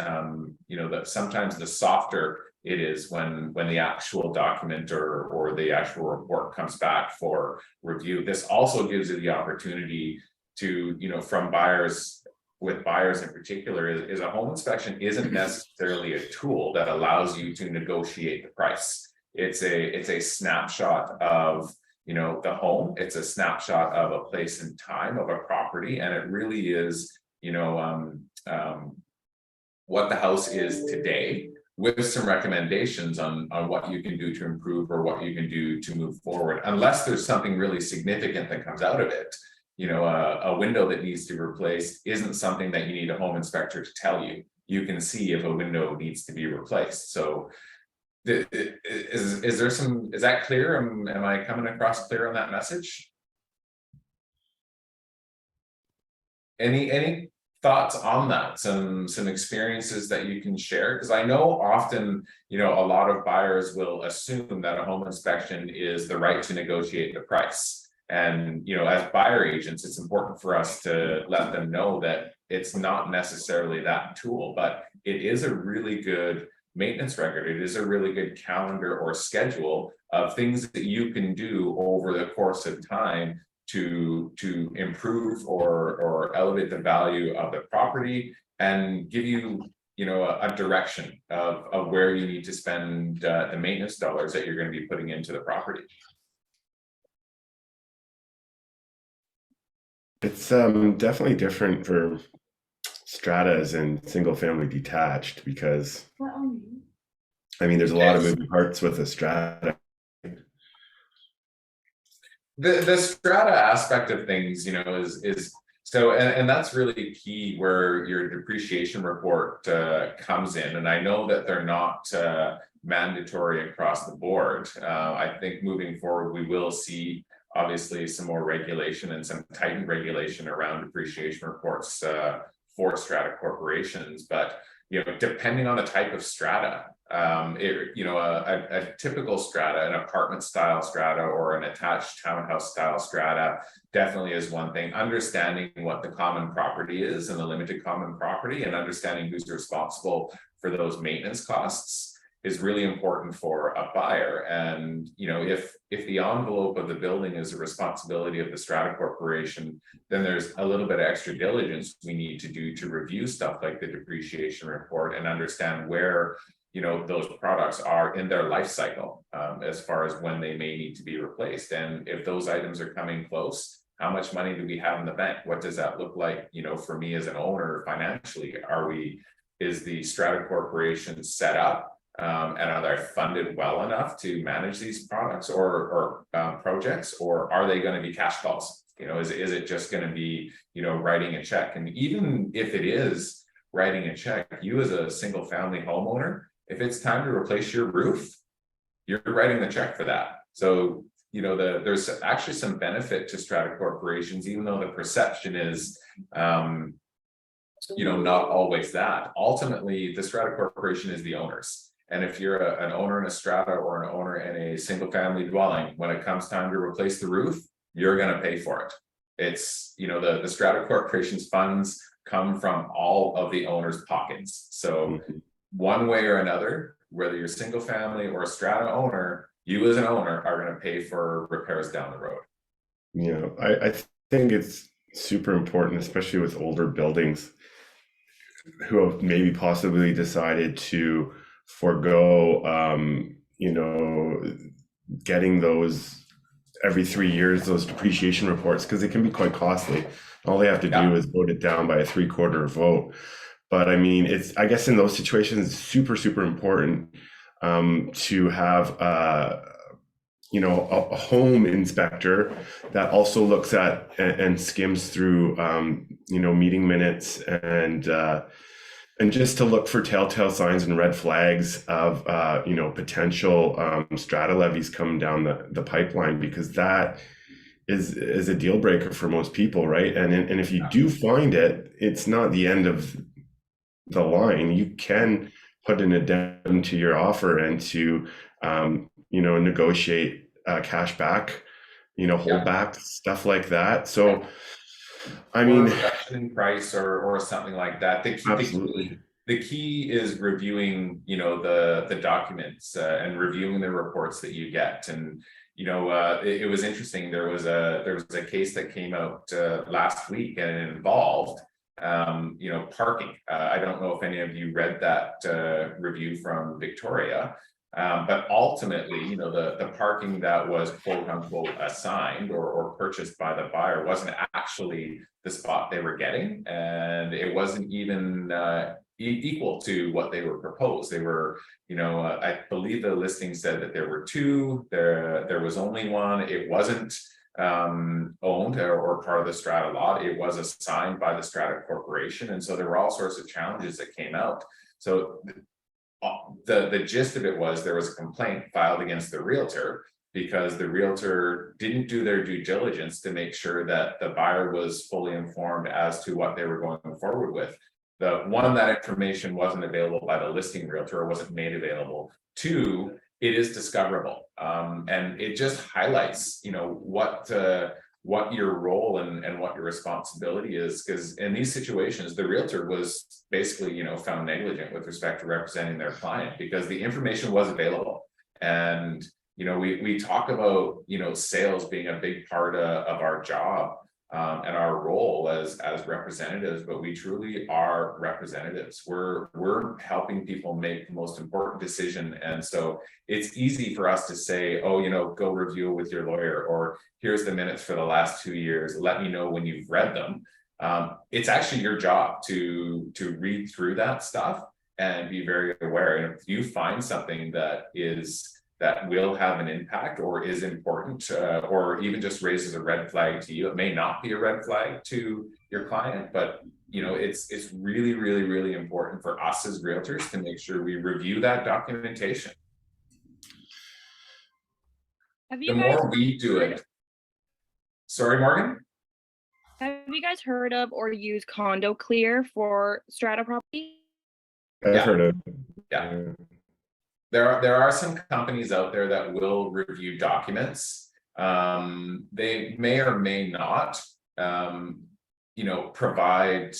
you know, that sometimes the softer it is when the actual document or the actual report comes back for review. This also gives you the opportunity to, you know, from buyers, with buyers in particular, is a home inspection isn't necessarily a tool that allows you to negotiate the price. It's a snapshot of, you know, the home. It's a snapshot of a place and time of a property, and it really is, you know, what the house is today, with some recommendations on what you can do to improve or what you can do to move forward, unless there's something really significant that comes out of it. You know, a window that needs to be replaced isn't something that you need a home inspector to tell you. You can see if a window needs to be replaced. So is that clear? Am I coming across clear on that message? Any thoughts on that? Some experiences that you can share? Because I know often, you know, a lot of buyers will assume that a home inspection is the right to negotiate the price. And, you know, as buyer agents, it's important for us to let them know that it's not necessarily that tool, but it is a really good maintenance record. It is a really good calendar or schedule of things that you can do over the course of time to improve or elevate the value of the property and give you, you know, a direction of where you need to spend the maintenance dollars that you're going to be putting into the property. It's definitely different for stratas and single family detached because I mean there's a lot of moving parts with a strata. The strata aspect of things, you know, is so, and that's really key where your depreciation report comes in. And I know that they're not mandatory across the board. I think moving forward, we will see obviously some more regulation and some tightened regulation around depreciation reports for strata corporations. But you know, depending on the type of strata, you know, a typical strata, an apartment style strata or an attached townhouse style strata definitely is one thing. Understanding what the common property is and the limited common property and understanding who's responsible for those maintenance costs is really important for a buyer. And, you know, if the envelope of the building is a responsibility of the strata corporation, then there's a little bit of extra diligence we need to do to review stuff like the depreciation report and understand where, you know, those products are in their life cycle as far as when they may need to be replaced. And if those items are coming close, how much money do we have in the bank? What does that look like, you know, for me as an owner financially? Is the strata corporation set up and are they funded well enough to manage these products or projects, or are they going to be cash calls? You know, is it just going to be, you know, writing a check? And even if it is writing a check, you as a single family homeowner, if it's time to replace your roof, you're writing the check for that. So, you know, there's actually some benefit to strata corporations, even though the perception is, you know, not always that. Ultimately, the strata corporation is the owners. And if you're an owner in a strata or an owner in a single family dwelling, when it comes time to replace the roof, you're going to pay for it. It's, you know, the strata corporation's funds come from all of the owners' pockets. So one way or another, whether you're single family or a strata owner, you as an owner are going to pay for repairs down the road. You know, I think it's super important, especially with older buildings who have maybe possibly decided to forego, you know, getting those every 3 years, those depreciation reports, because it can be quite costly. All they have to do is vote it down by a 3/4 vote. But I mean, it's, I guess in those situations, super, super important to have, you know, a home inspector that also looks at and skims through, you know, meeting minutes and just to look for telltale signs and red flags of, you know, potential strata levies coming down the pipeline, because that is a deal breaker for most people, right? And if you do find it, it's not the end of the line. You can put an addendum to your offer and to, you know, negotiate cash back, you know, hold back, stuff like that. So, I mean, reduction in price or something like that. Absolutely. The key is reviewing, you know, the documents and reviewing the reports that you get. And you know, it was interesting. There was a case that came out last week, and it involved, you know, parking. I don't know if any of you read that review from Victoria, but ultimately, you know, the parking that was quote unquote assigned or purchased by the buyer wasn't actually the spot they were getting, and it wasn't even equal to what they were proposed. They were, you know, I believe the listing said that there were two. There was only one. It wasn't owned or part of the strata lot. It was assigned by the strata corporation, and so there were all sorts of challenges that came out. So the gist of it was there was a complaint filed against the realtor because the realtor didn't do their due diligence to make sure that the buyer was fully informed as to what they were going forward with. The one, that information wasn't available by the listing realtor or wasn't made available. Two, it is discoverable, and it just highlights, you know, what what your role and what your responsibility is, because in these situations, the realtor was basically, found negligent with respect to representing their client because the information was available. And, we talk about, sales being a big part of our job. And our role as representatives, but we truly are representatives. We're helping people make the most important decision, and so it's easy for us to say, oh, go review it with your lawyer, or here's the minutes for the last 2 years. Let me know when you've read them. It's actually your job to read through that stuff and be very aware. And if you find something that will have an impact or is important, or even just raises a red flag to you. It may not be a red flag to your client, but it's really, really, really important for us as realtors to make sure we review that documentation. The more we do it. Sorry, Morgan? Have you guys heard of or used Condo Clear for strata property? I've Yeah. heard of. Yeah. There are some companies out there that will review documents. They may or may not, provide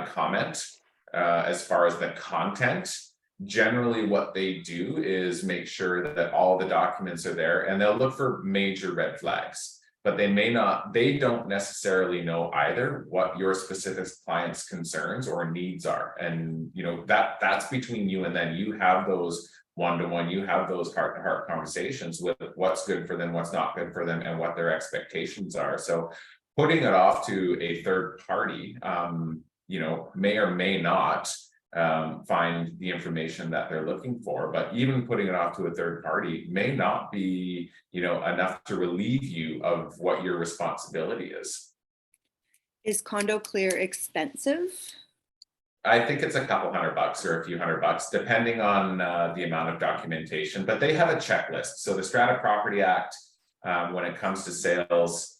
comment as far as the content. Generally, what they do is make sure that all the documents are there, and they'll look for major red flags. But they don't necessarily know either what your specific client's concerns or needs are. And that's between you and them. You have those one-to-one, you have those heart-to-heart conversations with what's good for them, what's not good for them, and what their expectations are. So putting it off to a third party, may or may not find the information that they're looking for, but even putting it off to a third party may not be enough to relieve you of what your responsibility is. Is Condo Clear expensive? I think it's a couple $100 or a few $100 depending on the amount of documentation, but they have a checklist. So the Strata Property Act, when it comes to sales,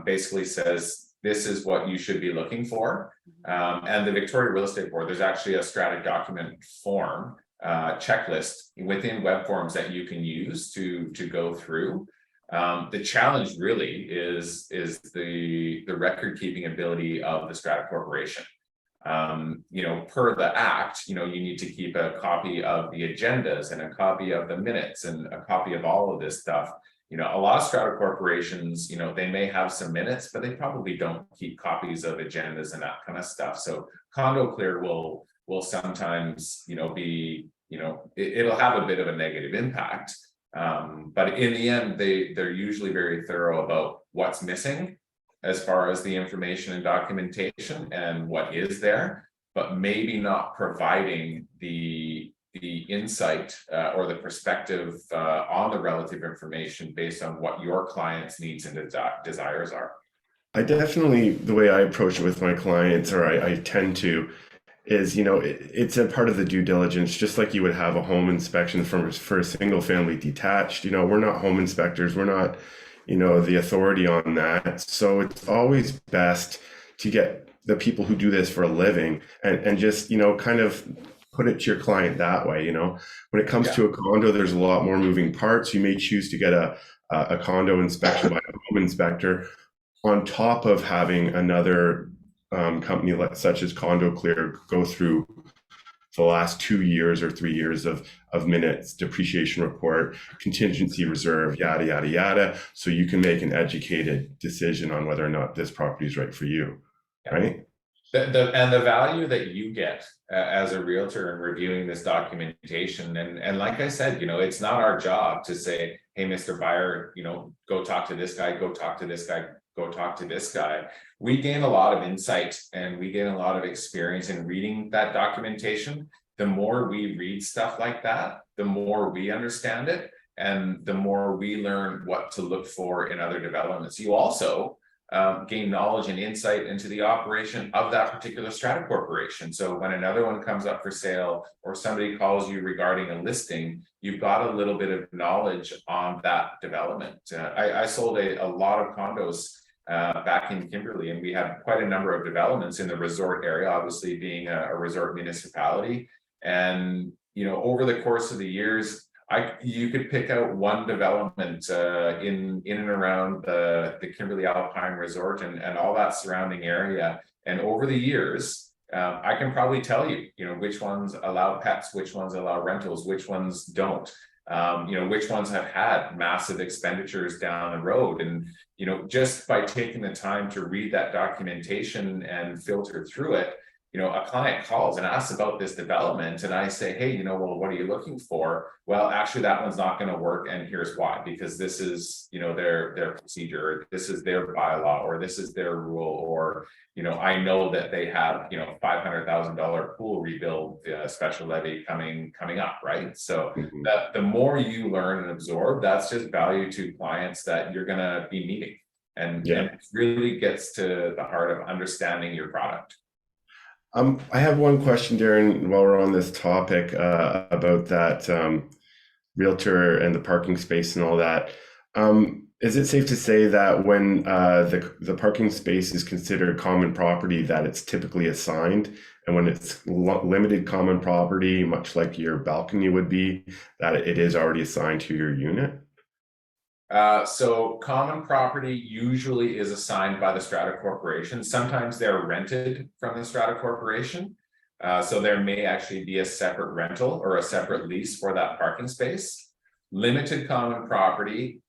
basically says this is what you should be looking for. And the Victoria Real Estate Board, there's actually a strata document form checklist within web forms that you can use to go through. The challenge really is the record keeping ability of the Strata Corporation. Per the act, you need to keep a copy of the agendas and a copy of the minutes and a copy of all of this stuff. A lot of strata corporations, they may have some minutes, but they probably don't keep copies of agendas and that kind of stuff. So Condo Clear will sometimes, be, it'll have a bit of a negative impact. But in the end, they're usually very thorough about what's missing as far as the information and documentation and what is there, but maybe not providing the insight or the perspective on the relative information based on what your client's needs and desires are. I definitely, the way I approach it with my clients, or I tend to, is, it's a part of the due diligence, just like you would have a home inspection for a single family detached. We're not home inspectors. We're not, the authority on that. So it's always best to get the people who do this for a living and just, kind of put it to your client that way. When it comes to a condo, there's a lot more moving parts. You may choose to get a condo inspection by a home inspector on top of having another company such as Condo Clear go through the last 2 years or 3 years of minutes, depreciation report, contingency reserve, yada, yada, yada. So you can make an educated decision on whether or not this property is right for you, right? The value that you get as a realtor in reviewing this documentation, and like I said, it's not our job to say, hey, Mr. Buyer, go talk to this guy, go talk to this guy, go talk to this guy. We gain a lot of insight and we gain a lot of experience in reading that documentation. The more we read stuff like that, the more we understand it, and the more we learn what to look for in other developments. You also gain knowledge and insight into the operation of that particular strata corporation. So when another one comes up for sale or somebody calls you regarding a listing, you've got a little bit of knowledge on that development. I sold a lot of condos back in Kimberley, and we had quite a number of developments in the resort area, obviously being a resort municipality. And over the course of the years, You could pick out one development in and around the Kimberley Alpine Resort and all that surrounding area. And over the years, I can probably tell you, which ones allow pets, which ones allow rentals, which ones don't. Which ones have had massive expenditures down the road. And, just by taking the time to read that documentation and filter through it, a client calls and asks about this development, and I say, hey, well, what are you looking for? Well, actually, that one's not going to work, and here's why. Because this is, their procedure, this is their bylaw, or this is their rule, or I know that they have, $500,000 pool rebuild special levy coming up, right? So that the more you learn and absorb, that's just value to clients that you're going to be meeting, and it really gets to the heart of understanding your product. I have one question, Darren, while we're on this topic about that realtor and the parking space and all that. Is it safe to say that when the parking space is considered common property, that it's typically assigned, and when it's limited common property, much like your balcony would be, that it is already assigned to your unit? So common property usually is assigned by the strata corporation. Sometimes they're rented from the strata corporation. So there may actually be a separate rental or a separate lease for that parking space. Limited common property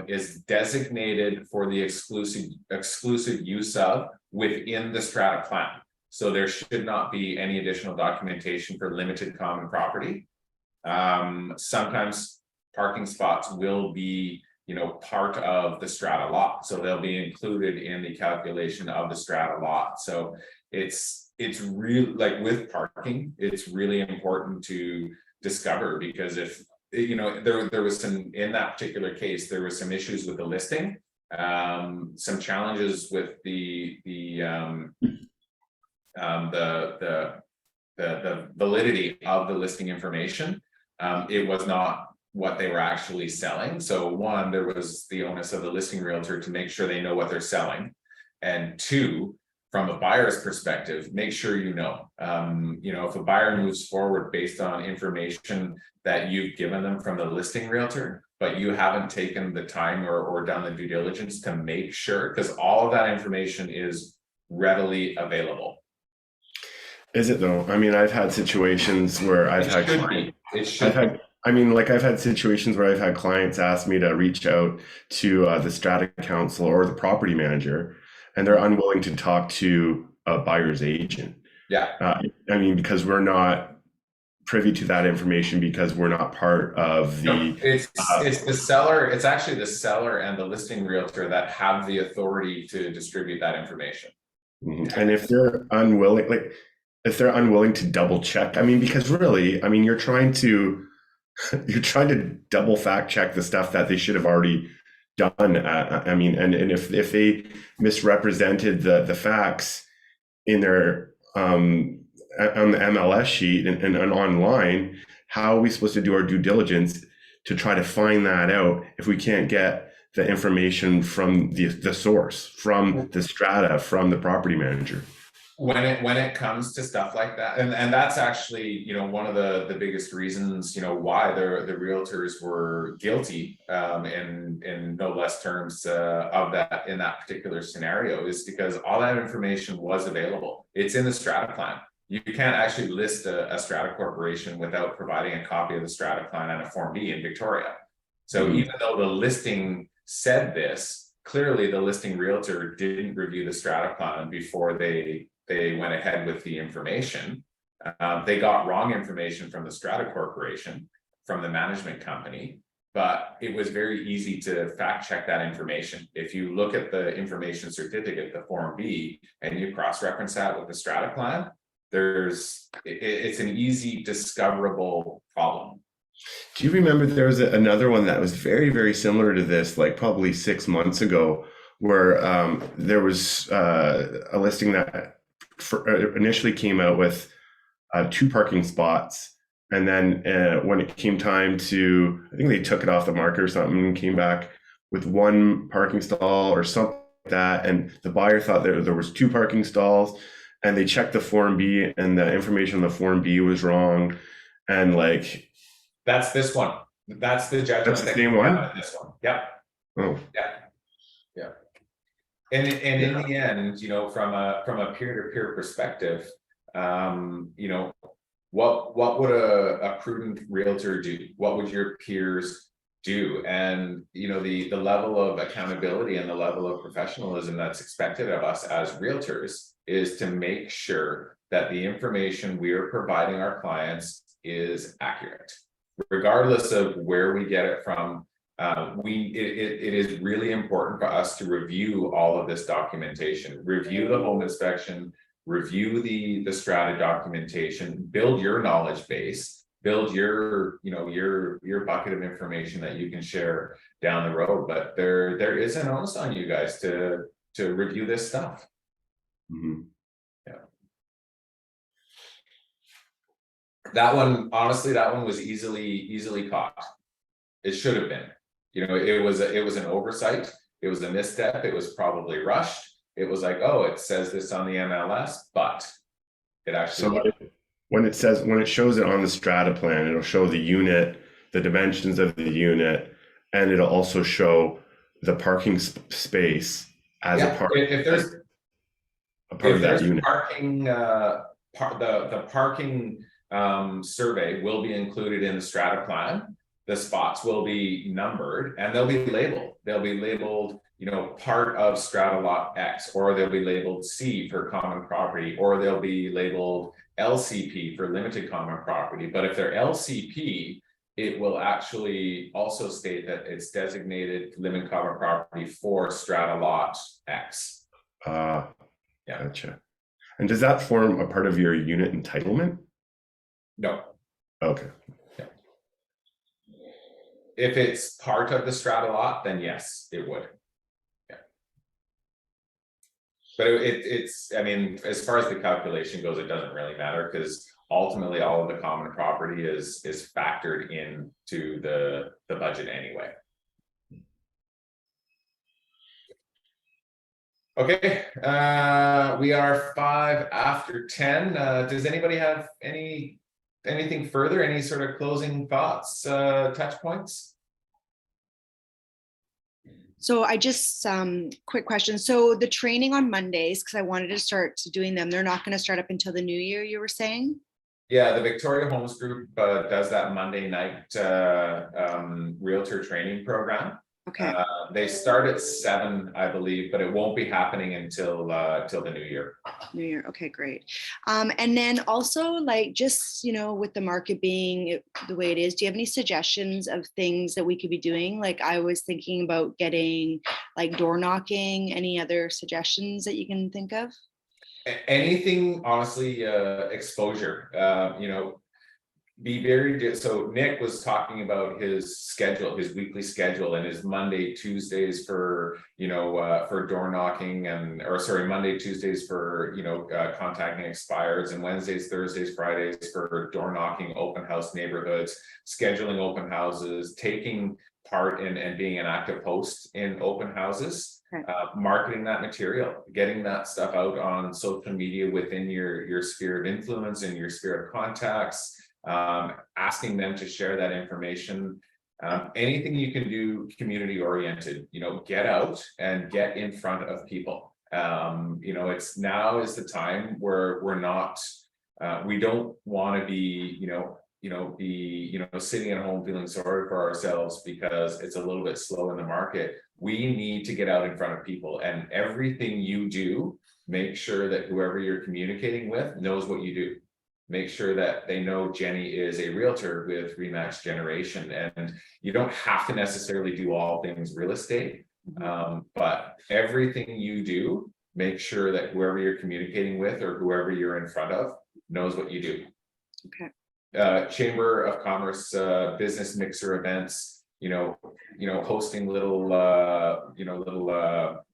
is designated for the exclusive use of within the strata plan. So there should not be any additional documentation for limited common property. Sometimes parking spots will be part of the strata lot, so they'll be included in the calculation of the strata lot. So it's really, like with parking, it's really important to discover, because if there was some, in that particular case, there was some issues with the listing, some challenges with the validity of the listing information. It was not what they were actually selling. So one, there was the onus of the listing realtor to make sure they know what they're selling. And two, from a buyer's perspective, make sure if a buyer moves forward based on information that you've given them from the listing realtor, but you haven't taken the time or done the due diligence to make sure, because all of that information is readily available. Is it though? I mean, I've had situations where I've had situations where I've had clients ask me to reach out to the strata council or the property manager, and they're unwilling to talk to a buyer's agent. Yeah. Because we're not privy to that information, because we're not part of the. It's the seller. It's actually the seller and the listing realtor that have the authority to distribute that information. Mm-hmm. And if they're unwilling to double check, because really, you're trying to double fact check the stuff that they should have already done. And if they misrepresented the facts in their on the MLS sheet and online, how are we supposed to do our due diligence to try to find that out if we can't get the information from the source, from the strata, from the property manager? When it comes to stuff like that, and that's actually one of the biggest reasons why the realtors were guilty in no less terms of that in that particular scenario, is because all that information was available. It's in the strata plan. You can't actually list a strata corporation without providing a copy of the strata plan and a Form B in Victoria. So even though the listing said this, clearly the listing realtor didn't review the strata plan before they went ahead with the information. They got wrong information from the strata corporation, from the management company, but it was very easy to fact check that information. If you look at the information certificate, the Form B, and you cross-reference that with the strata plan, it's an easy discoverable problem. Do you remember there was another one that was very, very similar to this, like probably 6 months ago, where there was a listing that initially came out with 2 parking spots, and then when it came time to, I think they took it off the market or something, and came back with 1 parking stall or something like that, and the buyer thought there was 2 parking stalls, and they checked the Form B, and the information on the Form B was wrong, and like. That's this one. That's the judgment. That's the that same came one? out of this one. Yep. Oh, Yeah. And in the end, you know, from a peer-to-peer perspective, you know, what would a prudent realtor do? What would your peers do? And you know, the level of accountability and the level of professionalism that's expected of us as realtors is to make sure that the information we are providing our clients is accurate, regardless of where we get it from. It is really important for us to review all of this documentation, review the home inspection, review the strata documentation, build your knowledge base, build your, you know, your bucket of information that you can share down the road. But there is an onus on you guys to review this stuff. mhm. That one, honestly, that one was easily caught. It should have been. You know, it was an oversight. It was a misstep. It was probably rushed. It was like, oh, it says this on the MLS, but it actually. So when it shows it on the strata plan, it'll show the unit, the dimensions of the unit, and it'll also show the parking space as Yeah, a part, if there's a part if of that there's unit. parking, the parking survey will be included in the strata plan. The spots will be numbered and they'll be labeled. They'll be labeled, you know, part of strata lot X, or they'll be labeled C for common property, or they'll be labeled LCP for limited common property. But if they're LCP, it will actually also state that it's designated limited common property for strata lot X. Yeah. Yeah. Gotcha. And does that form a part of your unit entitlement? No, Okay. if it's part of the strata lot, then yes, it would. Yeah. But it's, I mean, as far as the calculation goes, it doesn't really matter because ultimately all of the common property is factored into the budget anyway. Okay, we are 5 after 10. Does anybody have anything further? Any sort of closing thoughts, touch points? So I just, quick question. So the training on Mondays, because I wanted to start doing them, they're not going to start up until the new year, you were saying? Yeah, the Victoria Homes Group does that Monday night realtor training program. Okay. They start at 7, I believe, but it won't be happening until the new year. New Year. Okay, great. And then also, like, just, you know, with the market being the way it is, do you have any suggestions of things that we could be doing? Like, I was thinking about getting like door knocking. Any other suggestions that you can think of? Anything, honestly, exposure, you know, be very, so Nick was talking about his schedule, his weekly schedule, and his Monday, Tuesdays for, you know, for door knocking, and, or sorry, Monday, Tuesdays for, you know, contacting expireds, and Wednesdays, Thursdays, Fridays for door knocking, open house neighborhoods, scheduling open houses, taking part in and being an active host in open houses. Okay. Marketing that material, getting that stuff out on social media within your sphere of influence and your sphere of contacts, asking them to share that information. Anything you can do community oriented, you know, get out and get in front of people. You know, now is the time where we're not, we don't want to be, sitting at home feeling sorry for ourselves because it's a little bit slow in the market. We need to get out in front of people, and everything you do, make sure that whoever you're communicating with knows what you do. Make sure that they know Jenny is a realtor with Remax Generation, and you don't have to necessarily do all things real estate, but everything you do, make sure that whoever you're communicating with or whoever you're in front of knows what you do. Okay. Chamber of Commerce business mixer events, hosting little or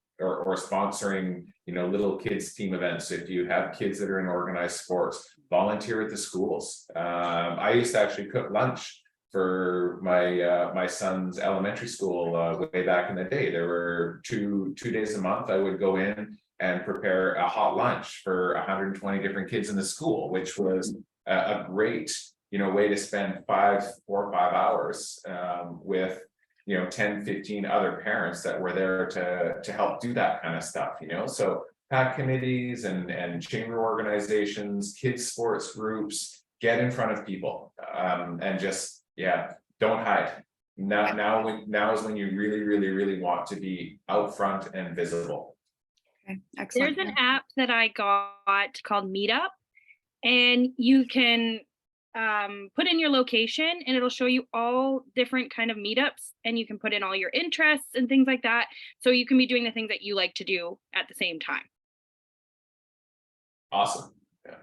sponsoring, little kids team events. If you have kids that are in organized sports, volunteer at the schools. I used to actually cook lunch for my son's elementary school way back in the day. There were two days a month I would go in and prepare a hot lunch for 120 different kids in the school, which was a great way to spend 4 or 5 hours with 10, 15 other parents that were there to help do that kind of stuff, so PAC committees and chamber organizations, kids sports groups, get in front of people, and just, don't hide. Now is when you really want to be out front and visible. Okay, excellent. There's an app that I got called Meetup, and you can put in your location and it'll show you all different kind of meetups, and you can put in all your interests and things like that. So you can be doing the things that you like to do at the same time. Awesome. Yeah.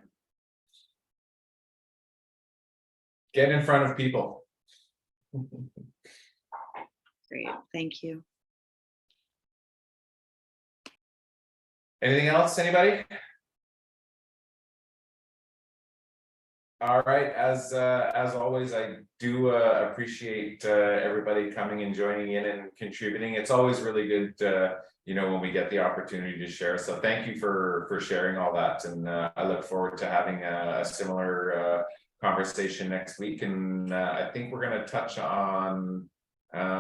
Get in front of people. Great, thank you. Anything else, anybody? All right, as always, I do appreciate everybody coming and joining in and contributing. It's always really good, when we get the opportunity to share. So thank you for sharing all that, and I look forward to having a similar conversation next week. And I think we're going to touch on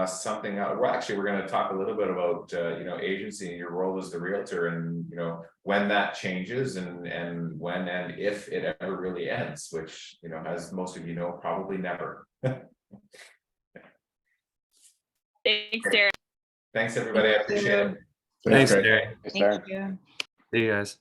something. We're going to talk a little bit about agency and your role as the realtor, and when that changes, and when and if it ever really ends, which as most of you know, probably never. Thanks, Derek. Thanks, everybody. I appreciate it. Thanks, Greg. Derek. Is there? Thank you. See you guys.